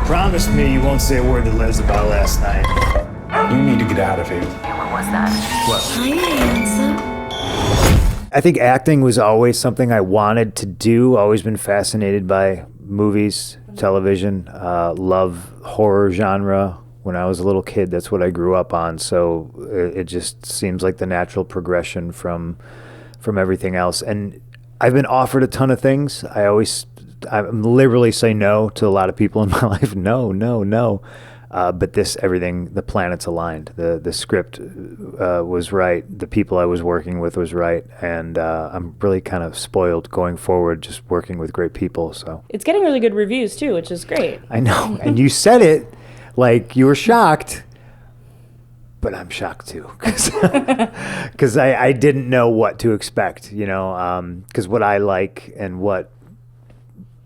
Promise me you won't say a word to Liz about last night. You need to get out of here. What was that? What? Hi, handsome. I think acting was always something I wanted to do, always been fascinated by movies, television, love horror genre. When I was a little kid, that's what I grew up on, so it just seems like the natural progression from everything else. And I've been offered a ton of things. I liberally say no to a lot of people in my life. No. But everything, the planets aligned. The script was right. The people I was working with was right. And I'm really kind of spoiled going forward, just working with great people. So it's getting really good reviews too, which is great. I know. And you said it like you were shocked, but I'm shocked too, because I didn't know what to expect, because what I like and what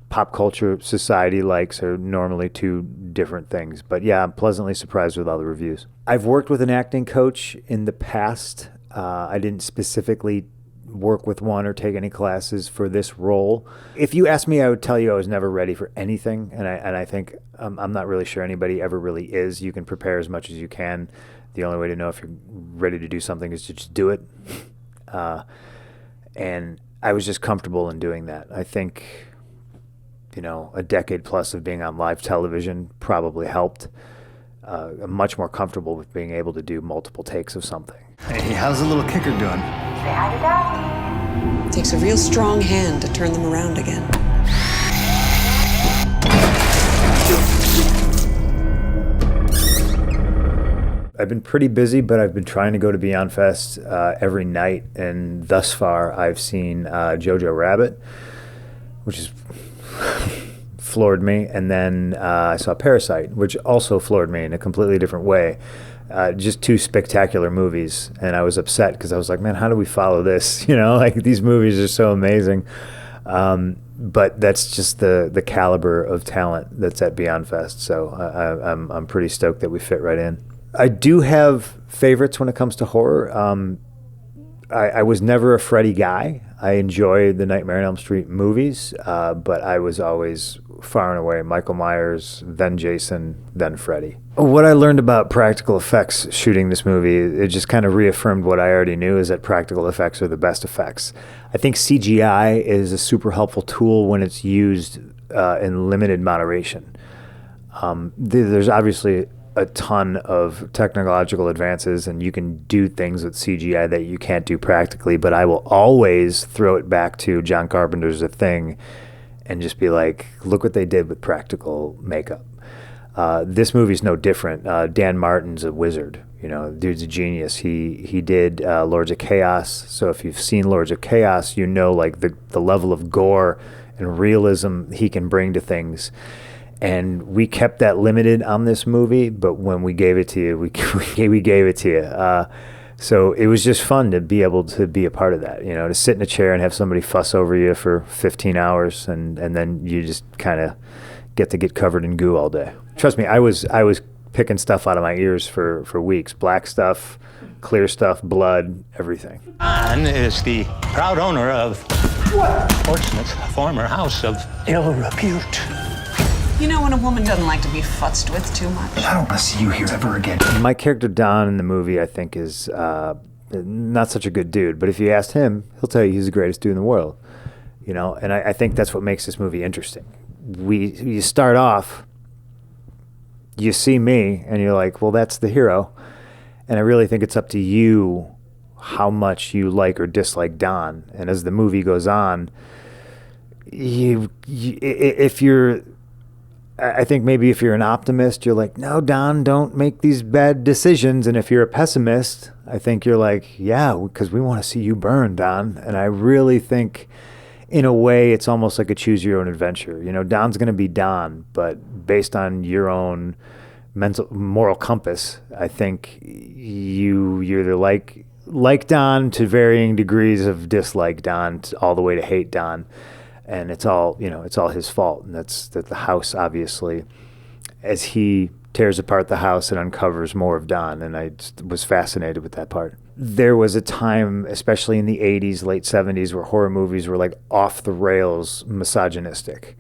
pop culture society likes are normally two different things. But yeah, I'm pleasantly surprised with all the reviews. I've worked with an acting coach in the past. I didn't specifically work with one or take any classes for this role. If you asked me, I would tell you I was never ready for anything, and I think I'm not really sure anybody ever really is. You can prepare as much as you can. The only way to know if you're ready to do something is to just do it. And I was just comfortable in doing that. I think, a decade plus of being on live television probably helped. I'm much more comfortable with being able to do multiple takes of something. Hey, how's the little kicker doing? Say hi to Daddy. It takes a real strong hand to turn them around again. I've been pretty busy, but I've been trying to go to Beyond Fest every night, and thus far I've seen Jojo Rabbit, which has floored me, and then I saw Parasite, which also floored me in a completely different way. Just two spectacular movies, and I was upset because I was like, man, how do we follow this? These movies are so amazing. But that's just the caliber of talent that's at Beyond Fest, so I'm pretty stoked that we fit right in. I do have favorites when it comes to horror. I was never a Freddy guy. I enjoy the Nightmare on Elm Street movies, but I was always far and away Michael Myers, then Jason, then Freddy. What I learned about practical effects shooting this movie, it just kind of reaffirmed what I already knew, is that practical effects are the best effects. I think CGI is a super helpful tool when it's used in limited moderation. There's obviously a ton of technological advances, and you can do things with CGI that you can't do practically, but I will always throw it back to John Carpenter's The Thing and just be like, look what they did with practical makeup. This movie's no different. Dan Martin's a wizard. Dude's a genius. He did Lords of Chaos, so if you've seen Lords of Chaos, the level of gore and realism he can bring to things. And we kept that limited on this movie, but when we gave it to you, we gave it to you. So it was just fun to be able to be a part of that, to sit in a chair and have somebody fuss over you for 15 hours, and then you just kind of get covered in goo all day. Trust me, I was picking stuff out of my ears for weeks. Black stuff, clear stuff, blood, everything. Anne is the proud owner of Portsmouth's former house of ill repute. When a woman doesn't like to be futzed with too much. I don't want to see you here ever again. My character Don in the movie, I think, is not such a good dude, but if you asked him, he'll tell you he's the greatest dude in the world. And I think that's what makes this movie interesting. You start off, you see me, and you're like, well, that's the hero. And I really think it's up to you how much you like or dislike Don. And as the movie goes on, I think maybe if you're an optimist, you're like, no, Don, don't make these bad decisions. And if you're a pessimist, I think you're like, yeah, because we want to see you burn, Don. And I really think, in a way, it's almost like a choose your own adventure. Don's going to be Don, but based on your own moral compass, I think you either like Don to varying degrees of dislike Don, all the way to hate Don. And it's all his fault. And that's that the house, obviously, as he tears apart the house and uncovers more of Don. And I just was fascinated with that part. There was a time, especially in the 80s, late 70s, where horror movies were like off the rails misogynistic,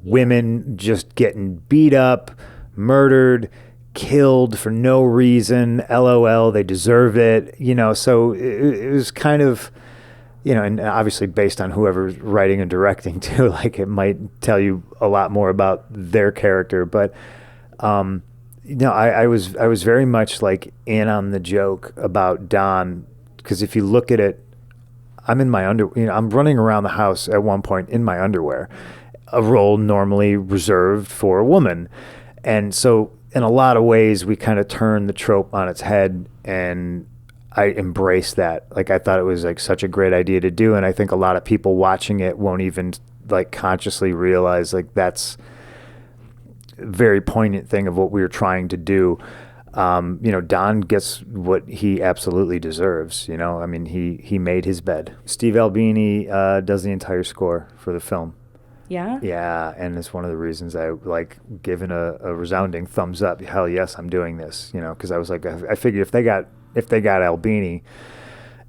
women just getting beat up, murdered, killed for no reason. LOL, they deserve it. So it was kind of, and obviously based on whoever's writing and directing too, like it might tell you a lot more about their character. But I was very much like in on the joke about Don, because if you look at it, I'm in my I'm running around the house at one point in my underwear, a role normally reserved for a woman. And so in a lot of ways, we kind of turned the trope on its head, and I embraced that. Like, I thought it was like such a great idea to do. And I think a lot of people watching it won't even like consciously realize like that's a very poignant thing of what we were trying to do. Don gets what he absolutely deserves. I mean, he made his bed. Steve Albini does the entire score for the film. Yeah? Yeah, and it's one of the reasons I like given a resounding thumbs up. Hell yes, I'm doing this. Because I was like, I figured if they got Albini,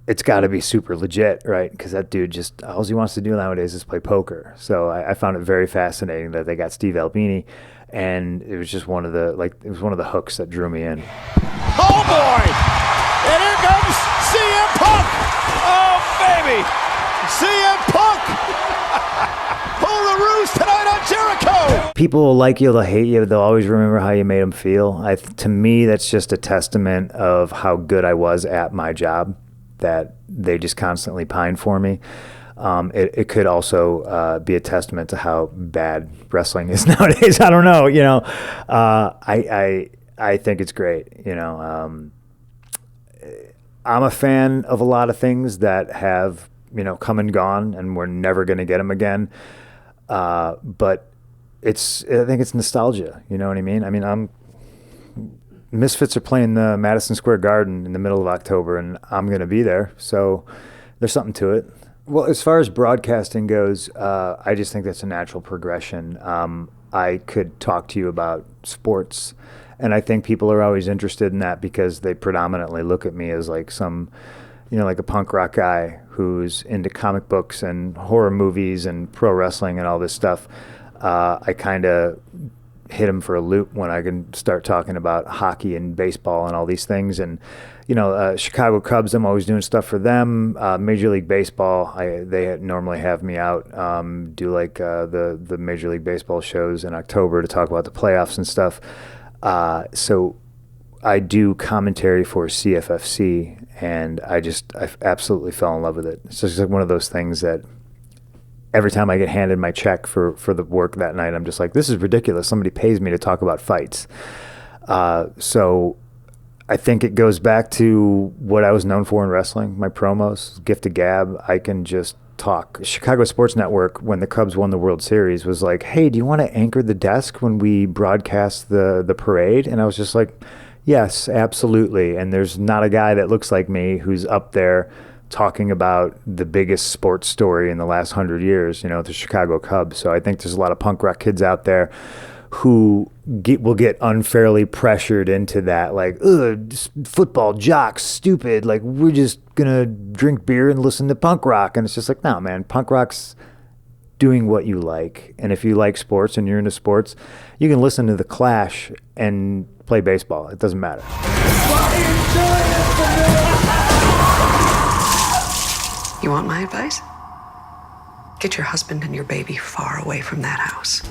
it's got to be super legit, right? Because that dude just all he wants to do nowadays is play poker. So I found it very fascinating that they got Steve Albini. And it was just one of the hooks that drew me in. Oh boy! And here comes CM Punk! Oh baby! CM Punk! Pull the roost tonight on Jericho! People will like you, they'll hate you, they'll always remember how you made them feel. To me, that's just a testament of how good I was at my job, that they just constantly pine for me. It could also be a testament to how bad wrestling is nowadays. I don't know, I think it's great. I'm a fan of a lot of things that have come and gone, and we're never going to get them again. But I think it's nostalgia. You know what I mean? I mean, Misfits are playing the Madison Square Garden in the middle of October, and I'm going to be there. So there's something to it. Well, as far as broadcasting goes, I just think that's a natural progression. I could talk to you about sports, and I think people are always interested in that because they predominantly look at me as like some, like a punk rock guy who's into comic books and horror movies and pro wrestling and all this stuff. I kind of hit them for a loop when I can start talking about hockey and baseball and all these things. And Chicago Cubs, I'm always doing stuff for them. Major League Baseball, they normally have me out, do like the Major League Baseball shows in October to talk about the playoffs and stuff. So I do commentary for CFFC, and I absolutely fell in love with it. It's just like one of those things that every time I get handed my check for the work that night, I'm just like, this is ridiculous. Somebody pays me to talk about fights. So I think it goes back to what I was known for in wrestling, my promos, gift of gab. I can just talk. Chicago Sports Network, when the Cubs won the World Series, was like, hey, do you want to anchor the desk when we broadcast the parade? And I was just like, yes, absolutely. And there's not a guy that looks like me who's up there talking about the biggest sports story in the last 100 years, the Chicago Cubs. So I think there's a lot of punk rock kids out there who will get unfairly pressured into that, like, ugh, football jocks, stupid, like, we're just gonna drink beer and listen to punk rock. And it's just like, no, man, punk rock's doing what you like. And if you like sports and you're into sports, you can listen to The Clash and play baseball. It doesn't matter. You want my advice? Get your husband and your baby far away from that house.